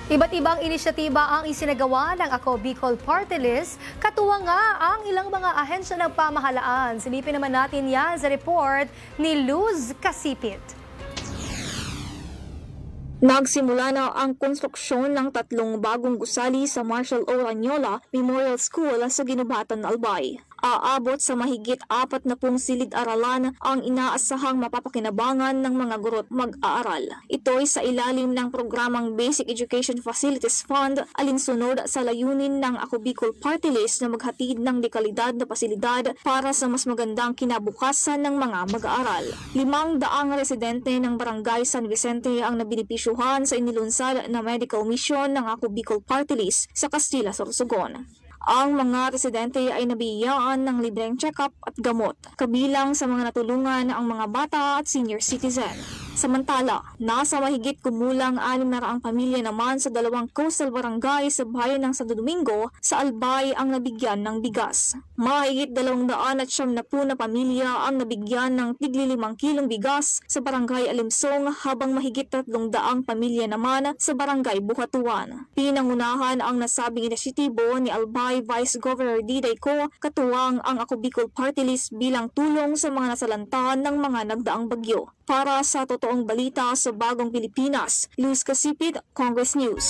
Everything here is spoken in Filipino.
Iba't ibang inisyatiba ang isinagawa ng Ako Bicol Party List, katuwang nga ang ilang mga ahensya ng pamahalaan. Silipin naman natin yan sa report ni Luz Casipit. Nagsimula na ang konstruksyon ng 3 bagong gusali sa Marshal O. Ranyola Memorial School sa Ginubatan, Albay. Aabot sa mahigit 40 silid-aralan ang inaasahang mapapakinabangan ng mga guro't mag-aaral. Ito'y sa ilalim ng programang Basic Education Facilities Fund, alinsunod sa layunin ng Ako Bicol Party List na maghatid ng dekalidad na pasilidad para sa mas magandang kinabukasan ng mga mag-aaral. 500 residente ng Barangay San Vicente ang nabinipisyuhan sa inilunsad na medical mission ng Ako Bicol Party List sa Castilla, Sorsogon. Ang mga residente ay nabiyayaan ng libreng check-up at gamot, kabilang sa mga natulungan ang mga bata at senior citizen. Samantala, nasa mahigit kumulang 600 pamilya naman sa 2 coastal barangay sa bayan ng Santo Domingo sa Albay ang nabigyan ng bigas. Mahigit 270 na pamilya ang nabigyan ng tigli 5 kilong bigas sa barangay Alimsong, habang mahigit 300 pamilya naman sa barangay Bukatuan. Pinangunahan ang nasabing inisyatibo ni Albay Vice Governor Diday Co, katuwang ang Ako Bicol Party List bilang tulong sa mga nasalanta ng mga nagdaang bagyo. Para sa totoong balita sa Bagong Pilipinas, Luz Casipit, Congress News.